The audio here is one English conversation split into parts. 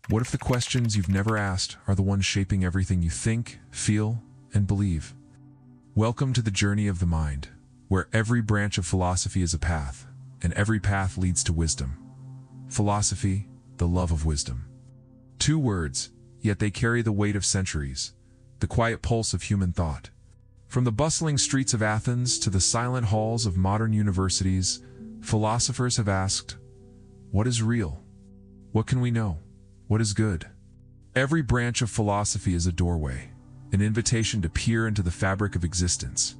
What if the questions you've never asked are the ones shaping everything you think, feel, and believe? Welcome to the journey of the mind, where every branch of philosophy is a path, and every path leads to wisdom. Philosophy, the love of wisdom. Two words, yet they carry the weight of centuries, the quiet pulse of human thought. From the bustling streets of Athens to the silent halls of modern universities, philosophers have asked, what is real? What can we know? What is good? Every branch of philosophy is a doorway, an invitation to peer into the fabric of existence.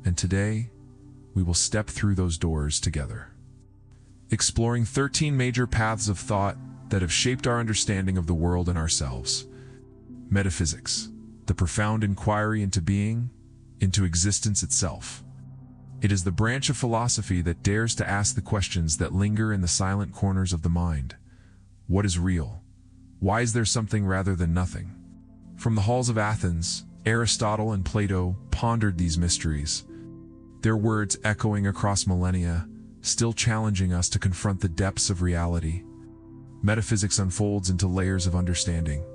And today, we will step through those doors together. Exploring 13 major paths of thought that have shaped our understanding of the world and ourselves. Metaphysics, the profound inquiry into being, into existence itself. It is the branch of philosophy that dares to ask the questions that linger in the silent corners of the mind. What is real? Why is there something rather than nothing? From the halls of Athens, Aristotle and Plato pondered these mysteries, their words echoing across millennia, still challenging us to confront the depths of reality. Metaphysics unfolds into layers of understanding.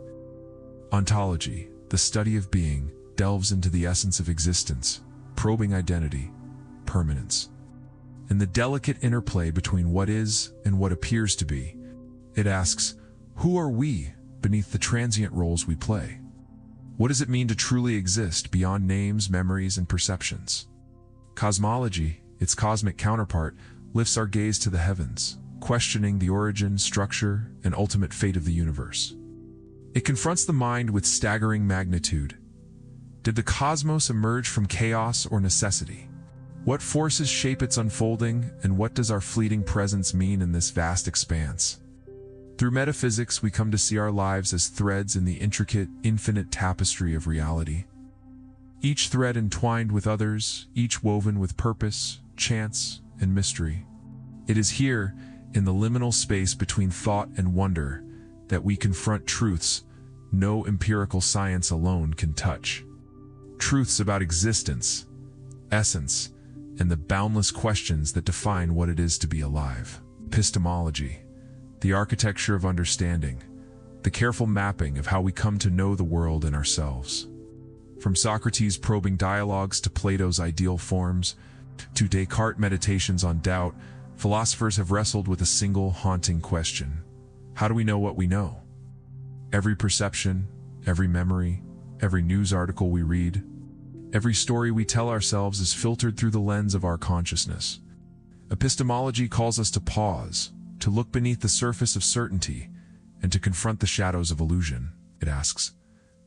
Ontology, the study of being, delves into the essence of existence, probing identity, permanence, and the delicate interplay between what is and what appears to be. It asks, who are we beneath the transient roles we play? What does it mean to truly exist beyond names, memories, and perceptions? Cosmology, its cosmic counterpart, lifts our gaze to the heavens, questioning the origin, structure, and ultimate fate of the universe. It confronts the mind with staggering magnitude. Did the cosmos emerge from chaos or necessity? What forces shape its unfolding, and what does our fleeting presence mean in this vast expanse? Through metaphysics, we come to see our lives as threads in the intricate, infinite tapestry of reality. Each thread entwined with others, each woven with purpose, chance, and mystery. It is here, in the liminal space between thought and wonder, that we confront truths no empirical science alone can touch. Truths about existence, essence, and the boundless questions that define what it is to be alive. Epistemology, the architecture of understanding, the careful mapping of how we come to know the world and ourselves. From Socrates' probing dialogues to Plato's ideal forms, to Descartes' meditations on doubt, philosophers have wrestled with a single haunting question. How do we know what we know? Every perception, every memory, every news article we read, every story we tell ourselves is filtered through the lens of our consciousness. Epistemology calls us to pause, to look beneath the surface of certainty, and to confront the shadows of illusion. It asks,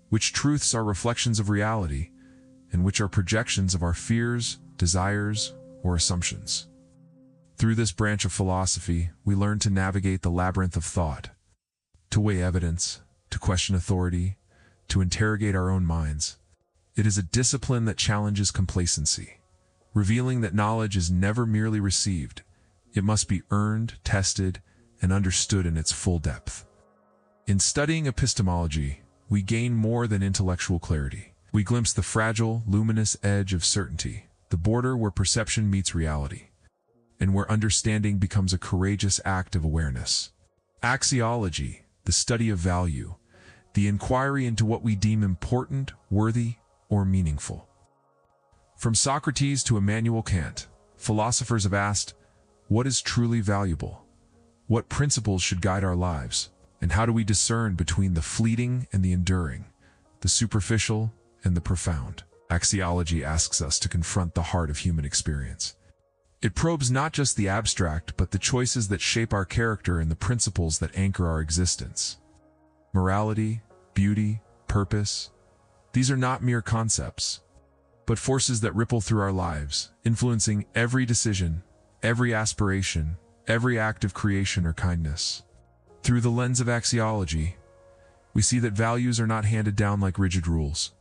which truths are reflections of reality, and which are projections of our fears, desires, or assumptions? Through this branch of philosophy, we learn to navigate the labyrinth of thought, to weigh evidence, to question authority, to interrogate our own minds. It is a discipline that challenges complacency, revealing that knowledge is never merely received. It must be earned, tested, and understood in its full depth. In studying epistemology, we gain more than intellectual clarity. We glimpse the fragile, luminous edge of certainty, the border where perception meets reality, and where understanding becomes a courageous act of awareness. Axiology, the study of value, the inquiry into what we deem important, worthy, or meaningful. From Socrates to Immanuel Kant, philosophers have asked, what is truly valuable? What principles should guide our lives? And how do we discern between the fleeting and the enduring, the superficial and the profound? Axiology asks us to confront the heart of human experience. It probes not just the abstract, but the choices that shape our character and the principles that anchor our existence. Morality, beauty, purpose, these are not mere concepts, but forces that ripple through our lives, influencing every decision, every aspiration, every act of creation or kindness. Through the lens of axiology, we see that values are not handed down like rigid rules.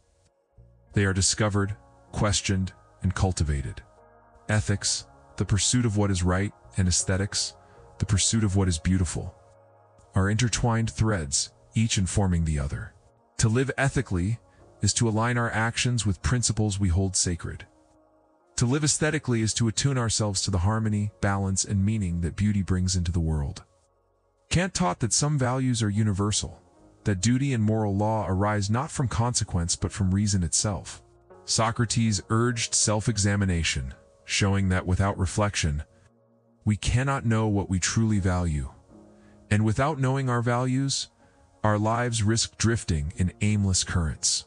They are discovered, questioned, and cultivated. Ethics, the pursuit of what is right, and aesthetics, the pursuit of what is beautiful, are intertwined threads, each informing the other. To live ethically is to align our actions with principles we hold sacred. To live aesthetically is to attune ourselves to the harmony, balance, and meaning that beauty brings into the world. Kant taught that some values are universal, that duty and moral law arise not from consequence but from reason itself. Socrates urged self-examination, showing that without reflection, we cannot know what we truly value. And without knowing our values, our lives risk drifting in aimless currents.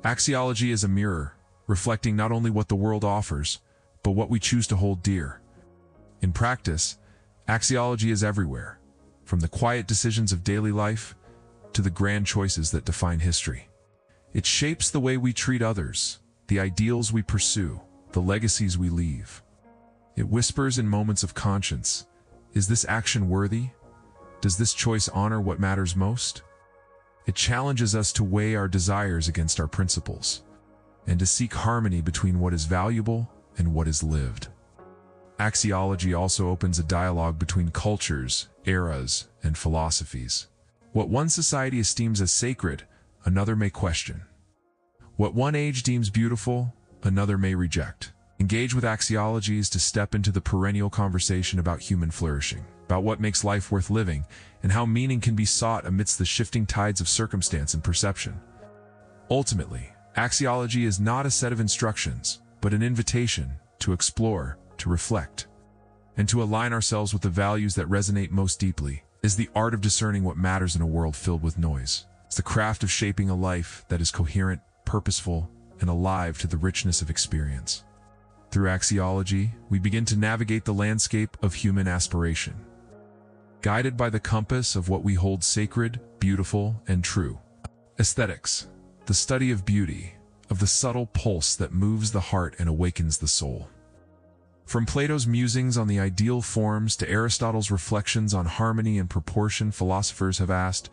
Axiology is a mirror, reflecting not only what the world offers, but what we choose to hold dear. In practice, axiology is everywhere, from the quiet decisions of daily life to the grand choices that define history. It shapes the way we treat others, the ideals we pursue, the legacies we leave. It whispers in moments of conscience, is this action worthy? Does this choice honor what matters most? It challenges us to weigh our desires against our principles, and to seek harmony between what is valuable and what is lived. Axiology also opens a dialogue between cultures, eras, and philosophies. What one society esteems as sacred, another may question. What one age deems beautiful, another may reject. Engage with axiology is to step into the perennial conversation about human flourishing, about what makes life worth living, and how meaning can be sought amidst the shifting tides of circumstance and perception. Ultimately, axiology is not a set of instructions, but an invitation to explore, to reflect, and to align ourselves with the values that resonate most deeply. Is the art of discerning what matters in a world filled with noise. It's the craft of shaping a life that is coherent, purposeful, and alive to the richness of experience. Through axiology, we begin to navigate the landscape of human aspiration, guided by the compass of what we hold sacred, beautiful, and true. Aesthetics, the study of beauty, of the subtle pulse that moves the heart and awakens the soul. From Plato's musings on the ideal forms to Aristotle's reflections on harmony and proportion, philosophers have asked,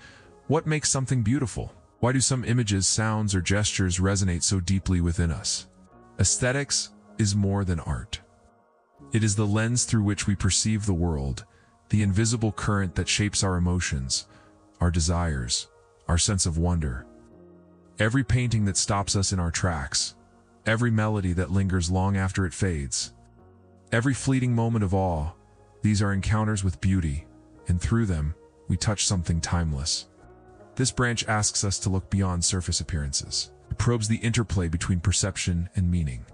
what makes something beautiful? Why do some images, sounds, or gestures resonate so deeply within us? Aesthetics is more than art. It is the lens through which we perceive the world, the invisible current that shapes our emotions, our desires, our sense of wonder. Every painting that stops us in our tracks, every melody that lingers long after it fades, every fleeting moment of awe, these are encounters with beauty, and through them, we touch something timeless. This branch asks us to look beyond surface appearances. It probes the interplay between perception and meaning,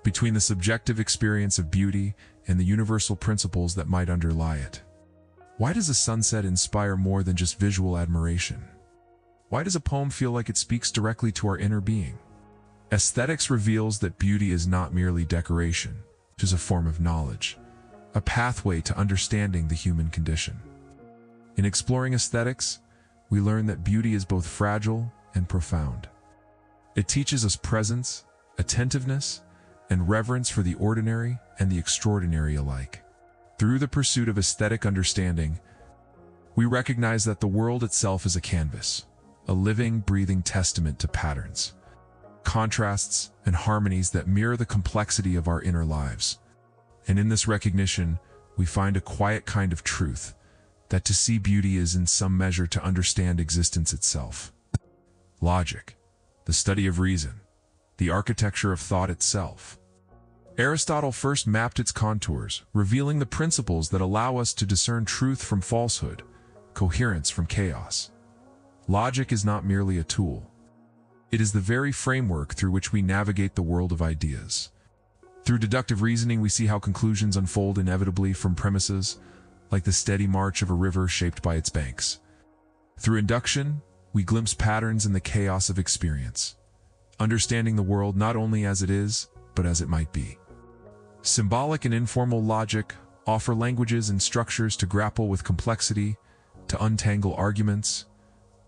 between the subjective experience of beauty and the universal principles that might underlie it. Why does a sunset inspire more than just visual admiration? Why does a poem feel like it speaks directly to our inner being? Aesthetics reveals that beauty is not merely decoration. It is a form of knowledge, a pathway to understanding the human condition. In exploring aesthetics, we learn that beauty is both fragile and profound. It teaches us presence, attentiveness, and reverence for the ordinary and the extraordinary alike. Through the pursuit of aesthetic understanding, we recognize that the world itself is a canvas, a living, breathing testament to patterns, contrasts, and harmonies that mirror the complexity of our inner lives. And in this recognition, we find a quiet kind of truth, that to see beauty is in some measure to understand existence itself. Logic, the study of reason, the architecture of thought itself. Aristotle first mapped its contours, revealing the principles that allow us to discern truth from falsehood, coherence from chaos. Logic is not merely a tool. It is the very framework through which we navigate the world of ideas. Through deductive reasoning, we see how conclusions unfold inevitably from premises, like the steady march of a river shaped by its banks. Through induction, we glimpse patterns in the chaos of experience, understanding the world not only as it is, but as it might be. Symbolic and informal logic offer languages and structures to grapple with complexity, to untangle arguments,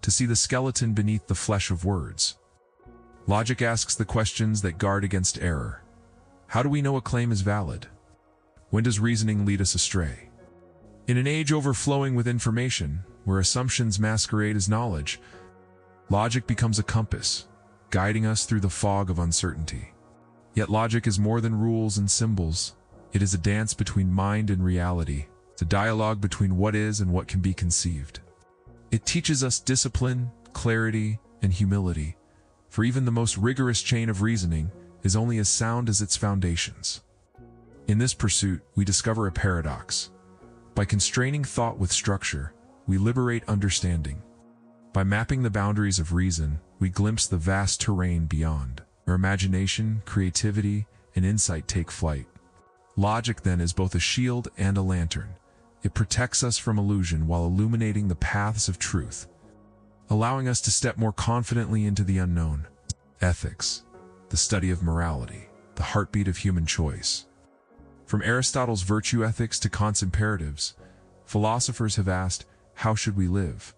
to see the skeleton beneath the flesh of words. Logic asks the questions that guard against error. How do we know a claim is valid? When does reasoning lead us astray? In an age overflowing with information, where assumptions masquerade as knowledge, logic becomes a compass, guiding us through the fog of uncertainty. Yet logic is more than rules and symbols. It is a dance between mind and reality. It's a dialogue between what is and what can be conceived. It teaches us discipline, clarity, and humility, for even the most rigorous chain of reasoning is only as sound as its foundations. In this pursuit, we discover a paradox. By constraining thought with structure, we liberate understanding. By mapping the boundaries of reason, we glimpse the vast terrain beyond. Our imagination, creativity, and insight take flight. Logic, then, is both a shield and a lantern. It protects us from illusion while illuminating the paths of truth, allowing us to step more confidently into the unknown. Ethics, the study of morality, the heartbeat of human choice. From Aristotle's virtue ethics to Kant's imperatives, philosophers have asked, how should we live?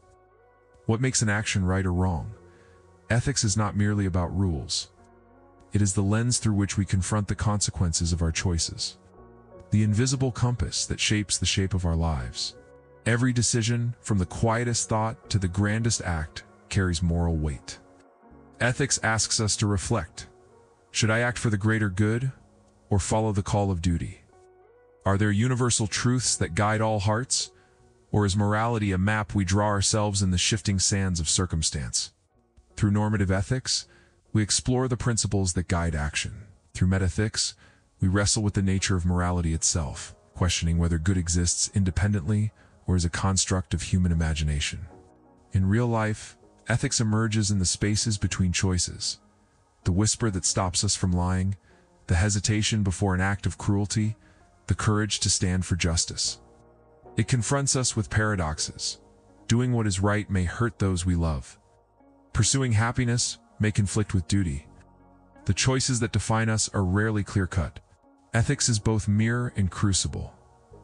What makes an action right or wrong? Ethics is not merely about rules. It is the lens through which we confront the consequences of our choices. The invisible compass that shapes the shape of our lives. Every decision, from the quietest thought to the grandest act, carries moral weight. Ethics asks us to reflect. Should I act for the greater good, or follow the call of duty? Are there universal truths that guide all hearts, or is morality a map we draw ourselves in the shifting sands of circumstance? Through normative ethics, we explore the principles that guide action. Through metaphysics, we wrestle with the nature of morality itself, questioning whether good exists independently or is a construct of human imagination. In real life, ethics emerges in the spaces between choices. The whisper that stops us from lying, the hesitation before an act of cruelty, the courage to stand for justice. It confronts us with paradoxes. Doing what is right may hurt those we love. Pursuing happiness may conflict with duty. The choices that define us are rarely clear-cut. Ethics is both mirror and crucible.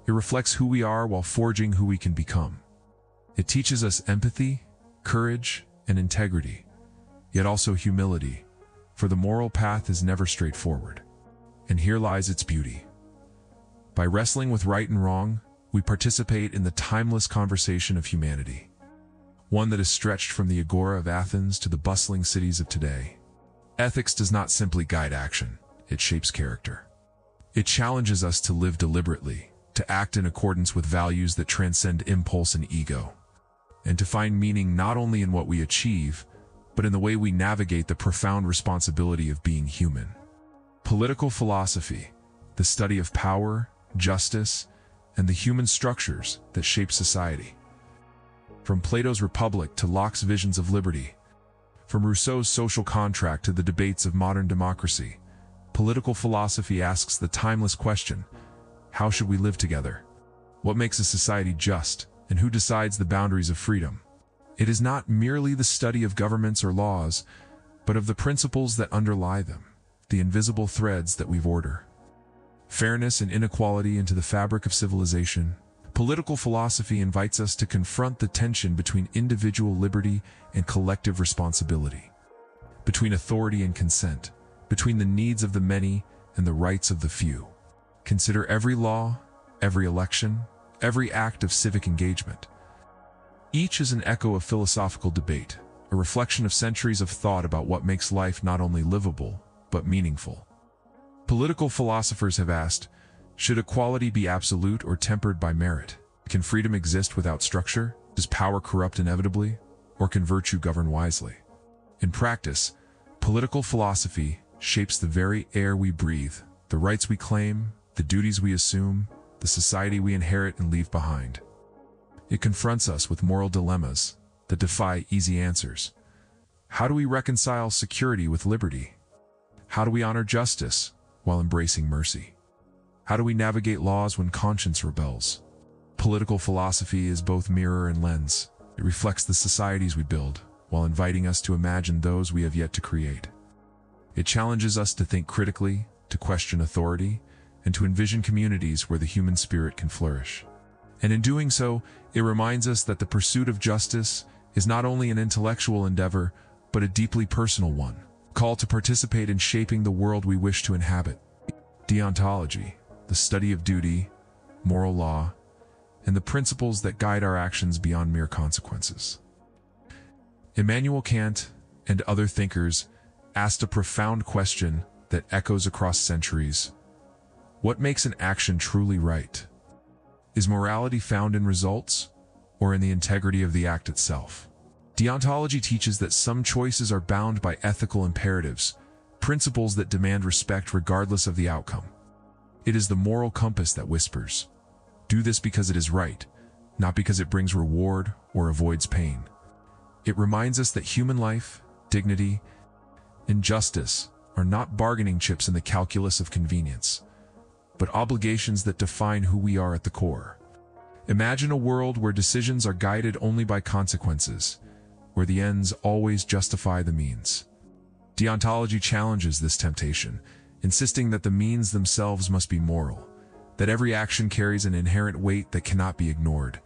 It reflects who we are while forging who we can become. It teaches us empathy, courage, and integrity, yet also humility, for the moral path is never straightforward. And here lies its beauty. By wrestling with right and wrong, we participate in the timeless conversation of humanity, one that is stretched from the agora of Athens to the bustling cities of today. Ethics does not simply guide action, it shapes character. It challenges us to live deliberately, to act in accordance with values that transcend impulse and ego, and to find meaning not only in what we achieve, but in the way we navigate the profound responsibility of being human. Political philosophy, the study of power, justice, and the human structures that shape society. From Plato's Republic to Locke's visions of liberty, from Rousseau's social contract to the debates of modern democracy, political philosophy asks the timeless question, how should we live together? What makes a society just, and who decides the boundaries of freedom? It is not merely the study of governments or laws, but of the principles that underlie them, the invisible threads that weave order, fairness and inequality into the fabric of civilization. Political philosophy invites us to confront the tension between individual liberty and collective responsibility, between authority and consent, between the needs of the many and the rights of the few. Consider every law, every election, every act of civic engagement. Each is an echo of philosophical debate, a reflection of centuries of thought about what makes life not only livable, but meaningful. Political philosophers have asked, should equality be absolute or tempered by merit? Can freedom exist without structure? Does power corrupt inevitably? Or can virtue govern wisely? In practice, political philosophy shapes the very air we breathe, the rights we claim, the duties we assume, the society we inherit and leave behind. It confronts us with moral dilemmas that defy easy answers. How do we reconcile security with liberty? How do we honor justice while embracing mercy? How do we navigate laws when conscience rebels? Political philosophy is both mirror and lens. It reflects the societies we build, while inviting us to imagine those we have yet to create. It challenges us to think critically, to question authority, and to envision communities where the human spirit can flourish. And in doing so, it reminds us that the pursuit of justice is not only an intellectual endeavor, but a deeply personal one, called to participate in shaping the world we wish to inhabit. Deontology, the study of duty, moral law, and the principles that guide our actions beyond mere consequences. Immanuel Kant and other thinkers asked a profound question that echoes across centuries. What makes an action truly right? Is morality found in results, or in the integrity of the act itself? Deontology teaches that some choices are bound by ethical imperatives, principles that demand respect regardless of the outcome. It is the moral compass that whispers, do this because it is right, not because it brings reward or avoids pain. It reminds us that human life, dignity, and justice are not bargaining chips in the calculus of convenience, but obligations that define who we are at the core. Imagine a world where decisions are guided only by consequences, where the ends always justify the means. Deontology challenges this temptation, insisting that the means themselves must be moral, that every action carries an inherent weight that cannot be ignored.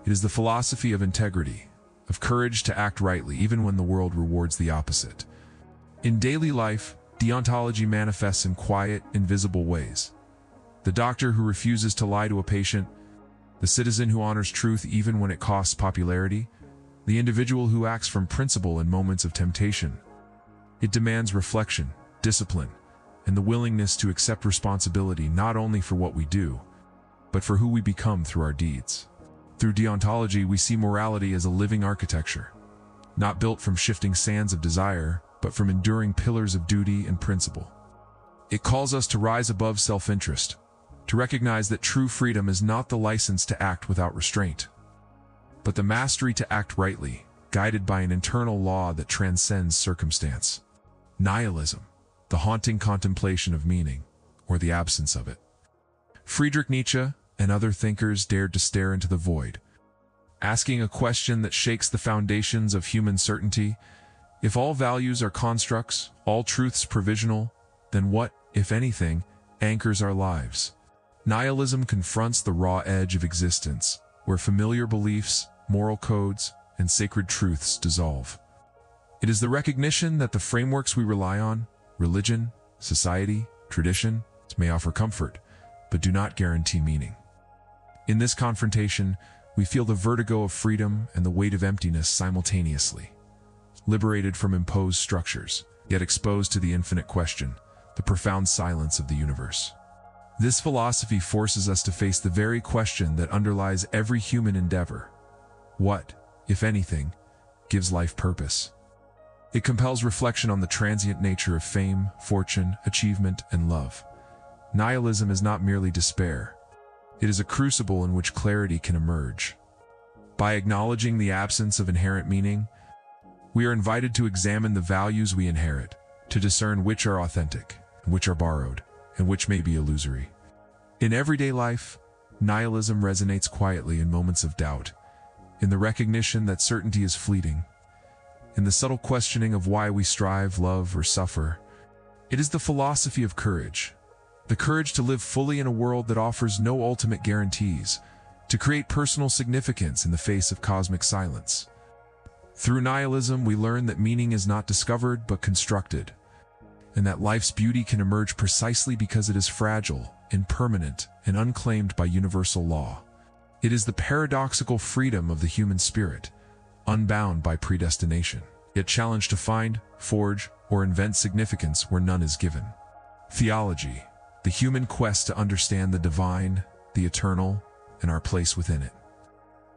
It is the philosophy of integrity, of courage to act rightly even when the world rewards the opposite. In daily life, deontology manifests in quiet, invisible ways. The doctor who refuses to lie to a patient, the citizen who honors truth even when it costs popularity, the individual who acts from principle in moments of temptation. It demands reflection, discipline, and the willingness to accept responsibility not only for what we do, but for who we become through our deeds. Through deontology, we see morality as a living architecture, not built from shifting sands of desire, but from enduring pillars of duty and principle. It calls us to rise above self-interest, to recognize that true freedom is not the license to act without restraint, but the mastery to act rightly, guided by an internal law that transcends circumstance. Nihilism, the haunting contemplation of meaning, or the absence of it. Friedrich Nietzsche and other thinkers dared to stare into the void, asking a question that shakes the foundations of human certainty. If all values are constructs, all truths provisional, then what, if anything, anchors our lives? Nihilism confronts the raw edge of existence, where familiar beliefs, moral codes, and sacred truths dissolve. It is the recognition that the frameworks we rely on, religion, society, tradition, may offer comfort, but do not guarantee meaning. In this confrontation, we feel the vertigo of freedom and the weight of emptiness simultaneously. Liberated from imposed structures, yet exposed to the infinite question, the profound silence of the universe. This philosophy forces us to face the very question that underlies every human endeavor. What, if anything, gives life purpose? It compels reflection on the transient nature of fame, fortune, achievement, and love. Nihilism is not merely despair. It is a crucible in which clarity can emerge. By acknowledging the absence of inherent meaning, we are invited to examine the values we inherit, to discern which are authentic, which are borrowed, and which may be illusory. In everyday life, nihilism resonates quietly in moments of doubt, in the recognition that certainty is fleeting, in the subtle questioning of why we strive, love, or suffer. It is the philosophy of courage, the courage to live fully in a world that offers no ultimate guarantees, to create personal significance in the face of cosmic silence. Through nihilism, we learn that meaning is not discovered but constructed, and that life's beauty can emerge precisely because it is fragile, impermanent, and unclaimed by universal law. It is the paradoxical freedom of the human spirit, unbound by predestination, yet challenged to find, forge, or invent significance where none is given. Theology, the human quest to understand the divine, the eternal, and our place within it.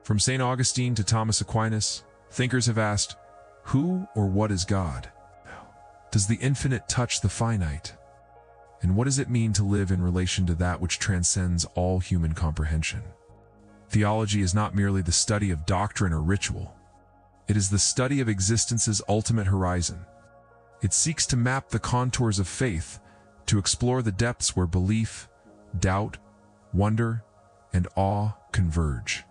From St. Augustine to Thomas Aquinas, thinkers have asked, who or what is God? Does the infinite touch the finite? And what does it mean to live in relation to that which transcends all human comprehension? Theology is not merely the study of doctrine or ritual. It is the study of existence's ultimate horizon. It seeks to map the contours of faith, to explore the depths where belief, doubt, wonder, and awe converge.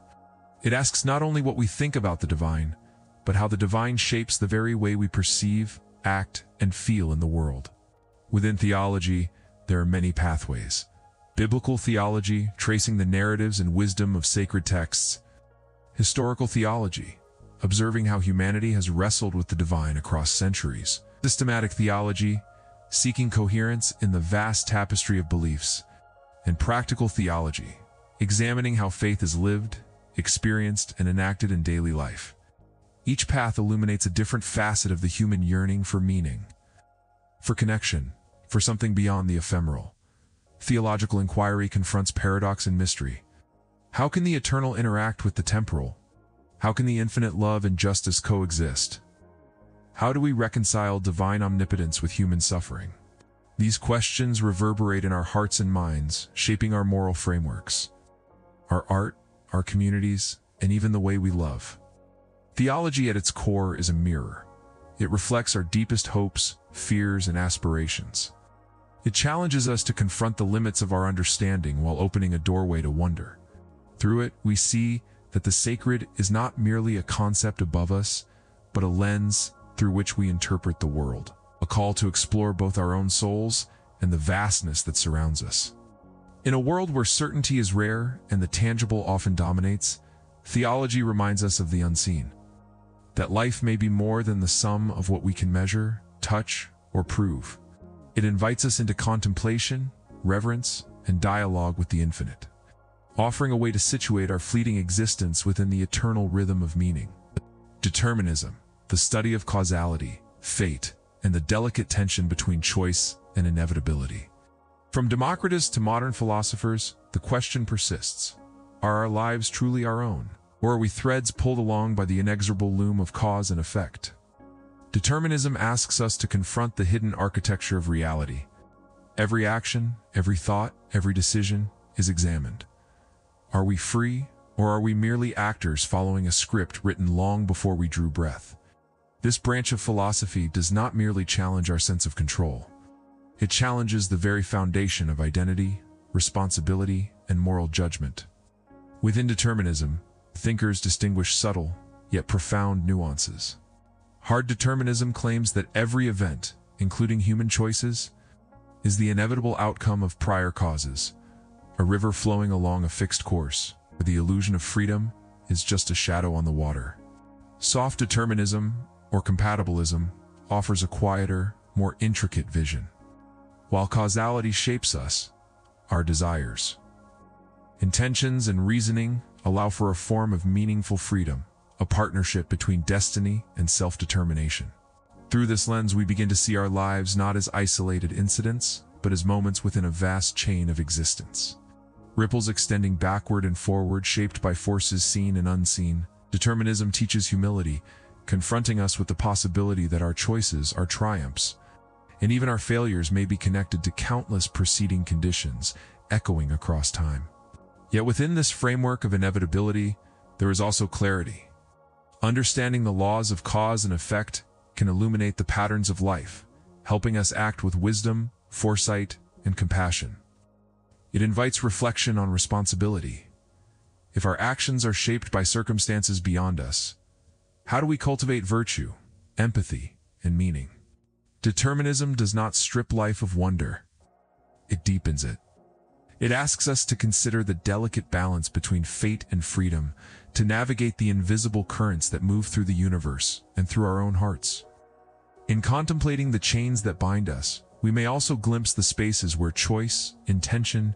It asks not only what we think about the divine, but how the divine shapes the very way we perceive, act, and feel in the world. Within theology, there are many pathways. Biblical theology, tracing the narratives and wisdom of sacred texts. Historical theology, observing how humanity has wrestled with the divine across centuries. Systematic theology, seeking coherence in the vast tapestry of beliefs. And practical theology, examining how faith is lived, experienced, and enacted in daily life. Each path illuminates a different facet of the human yearning for meaning, for connection, for something beyond the ephemeral. Theological inquiry confronts paradox and mystery. How can the eternal interact with the temporal? How can the infinite love and justice coexist? How do we reconcile divine omnipotence with human suffering? These questions reverberate in our hearts and minds, shaping our moral frameworks, our art, our communities, and even the way we love. Theology at its core is a mirror. It reflects our deepest hopes, fears, and aspirations. It challenges us to confront the limits of our understanding while opening a doorway to wonder. Through it, we see that the sacred is not merely a concept above us, but a lens through which we interpret the world, a call to explore both our own souls and the vastness that surrounds us. In a world where certainty is rare and the tangible often dominates, theology reminds us of the unseen. That life may be more than the sum of what we can measure, touch, or prove. It invites us into contemplation, reverence, and dialogue with the infinite, offering a way to situate our fleeting existence within the eternal rhythm of meaning. Determinism, the study of causality, fate, and the delicate tension between choice and inevitability. From Democritus to modern philosophers, the question persists: are our lives truly our own? Or are we threads pulled along by the inexorable loom of cause and effect? Determinism asks us to confront the hidden architecture of reality. Every action, every thought, every decision is examined. Are we free, or are we merely actors following a script written long before we drew breath? This branch of philosophy does not merely challenge our sense of control. It challenges the very foundation of identity, responsibility, and moral judgment. Within determinism, thinkers distinguish subtle, yet profound nuances. Hard determinism claims that every event, including human choices, is the inevitable outcome of prior causes, a river flowing along a fixed course, where the illusion of freedom is just a shadow on the water. Soft determinism, or compatibilism, offers a quieter, more intricate vision. While causality shapes us, our desires, intentions, and reasoning allow for a form of meaningful freedom, a partnership between destiny and self-determination. Through this lens, we begin to see our lives not as isolated incidents, but as moments within a vast chain of existence. Ripples extending backward and forward, shaped by forces seen and unseen. Determinism teaches humility, confronting us with the possibility that our choices are triumphs, and even our failures may be connected to countless preceding conditions, echoing across time. Yet within this framework of inevitability, there is also clarity. Understanding the laws of cause and effect can illuminate the patterns of life, helping us act with wisdom, foresight, and compassion. It invites reflection on responsibility. If our actions are shaped by circumstances beyond us, how do we cultivate virtue, empathy, and meaning? Determinism does not strip life of wonder. It deepens it. It asks us to consider the delicate balance between fate and freedom, to navigate the invisible currents that move through the universe and through our own hearts. In contemplating the chains that bind us, we may also glimpse the spaces where choice, intention,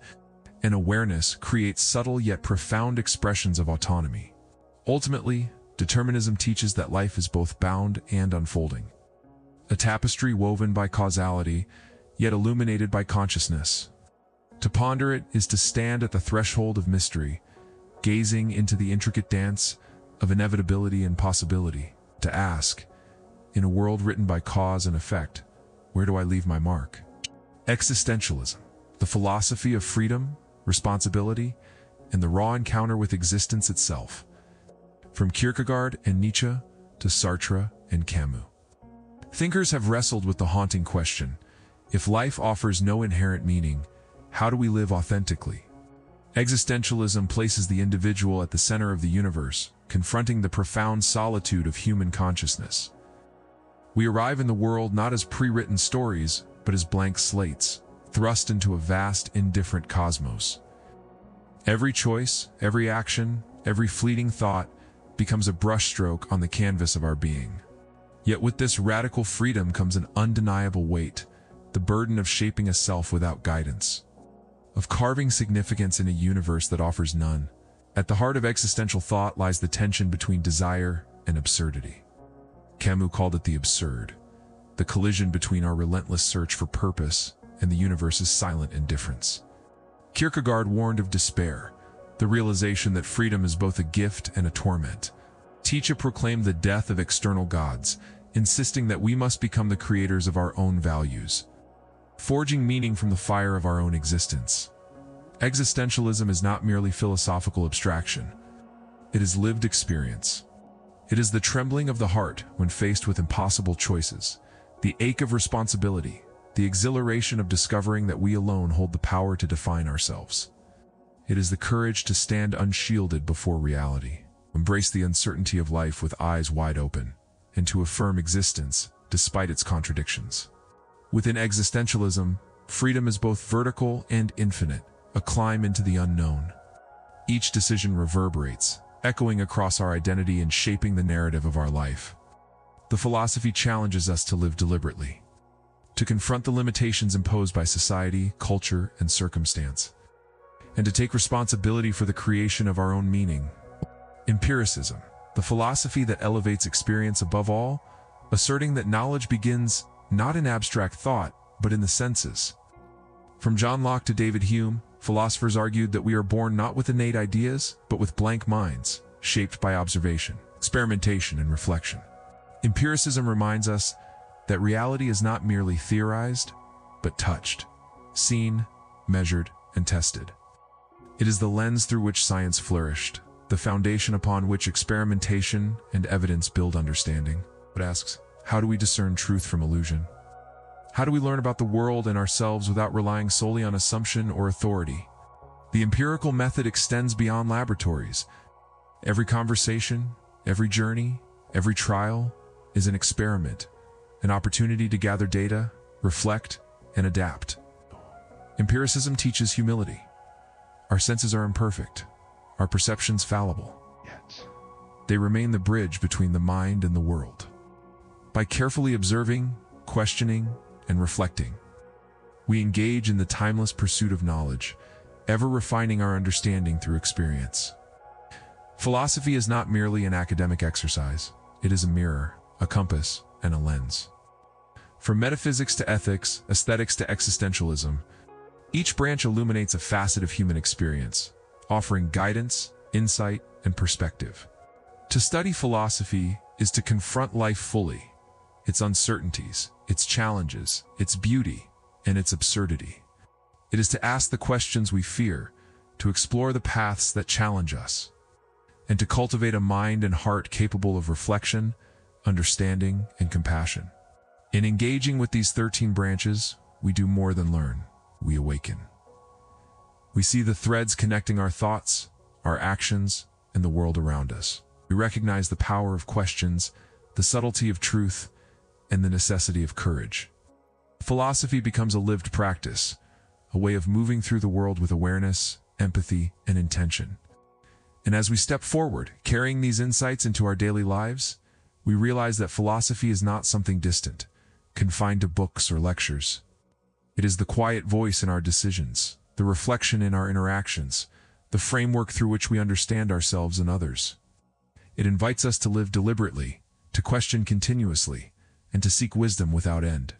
and awareness create subtle yet profound expressions of autonomy. Ultimately, determinism teaches that life is both bound and unfolding. A tapestry woven by causality, yet illuminated by consciousness. To ponder it is to stand at the threshold of mystery, gazing into the intricate dance of inevitability and possibility. To ask, in a world written by cause and effect, where do I leave my mark? Existentialism, the philosophy of freedom, responsibility, and the raw encounter with existence itself. From Kierkegaard and Nietzsche to Sartre and Camus. Thinkers have wrestled with the haunting question: if life offers no inherent meaning, how do we live authentically? Existentialism places the individual at the center of the universe, confronting the profound solitude of human consciousness. We arrive in the world not as pre-written stories, but as blank slates, thrust into a vast, indifferent cosmos. Every choice, every action, every fleeting thought becomes a brushstroke on the canvas of our being. Yet with this radical freedom comes an undeniable weight, the burden of shaping a self without guidance, of carving significance in a universe that offers none. At the heart of existential thought lies the tension between desire and absurdity. Camus called it the absurd, the collision between our relentless search for purpose and the universe's silent indifference. Kierkegaard warned of despair, the realization that freedom is both a gift and a torment. Nietzsche proclaimed the death of external gods, insisting that we must become the creators of our own values, forging meaning from the fire of our own existence. Existentialism is not merely philosophical abstraction. It is lived experience. It is the trembling of the heart when faced with impossible choices, the ache of responsibility, the exhilaration of discovering that we alone hold the power to define ourselves. It is the courage to stand unshielded before reality, embrace the uncertainty of life with eyes wide open, and to affirm existence despite its contradictions. Within existentialism, freedom is both vertical and infinite, a climb into the unknown. Each decision reverberates, echoing across our identity and shaping the narrative of our life. The philosophy challenges us to live deliberately, to confront the limitations imposed by society, culture, and circumstance, and to take responsibility for the creation of our own meaning. Empiricism, the philosophy that elevates experience above all, asserting that knowledge begins not in abstract thought, but in the senses. From John Locke to David Hume, philosophers argued that we are born not with innate ideas, but with blank minds, shaped by observation, experimentation, and reflection. Empiricism reminds us that reality is not merely theorized, but touched, seen, measured, and tested. It is the lens through which science flourished, the foundation upon which experimentation and evidence build understanding. It asks, how do we discern truth from illusion? How do we learn about the world and ourselves without relying solely on assumption or authority? The empirical method extends beyond laboratories. Every conversation, every journey, every trial is an experiment, an opportunity to gather data, reflect, and adapt. Empiricism teaches humility. Our senses are imperfect, our perceptions fallible, yet they remain the bridge between the mind and the world. By carefully observing, questioning, and reflecting, we engage in the timeless pursuit of knowledge, ever refining our understanding through experience. Philosophy is not merely an academic exercise. It is a mirror, a compass, and a lens. From metaphysics to ethics, aesthetics to existentialism, each branch illuminates a facet of human experience, offering guidance, insight, and perspective. To study philosophy is to confront life fully, its uncertainties, its challenges, its beauty, and its absurdity. It is to ask the questions we fear, to explore the paths that challenge us, and to cultivate a mind and heart capable of reflection, understanding, and compassion. In engaging with these 13 branches, we do more than learn, we awaken. We see the threads connecting our thoughts, our actions, and the world around us. We recognize the power of questions, the subtlety of truth, and the necessity of courage. Philosophy becomes a lived practice, a way of moving through the world with awareness, empathy, and intention. And as we step forward, carrying these insights into our daily lives, we realize that philosophy is not something distant, confined to books or lectures. It is the quiet voice in our decisions, the reflection in our interactions, the framework through which we understand ourselves and others. It invites us to live deliberately, to question continuously, and to seek wisdom without end.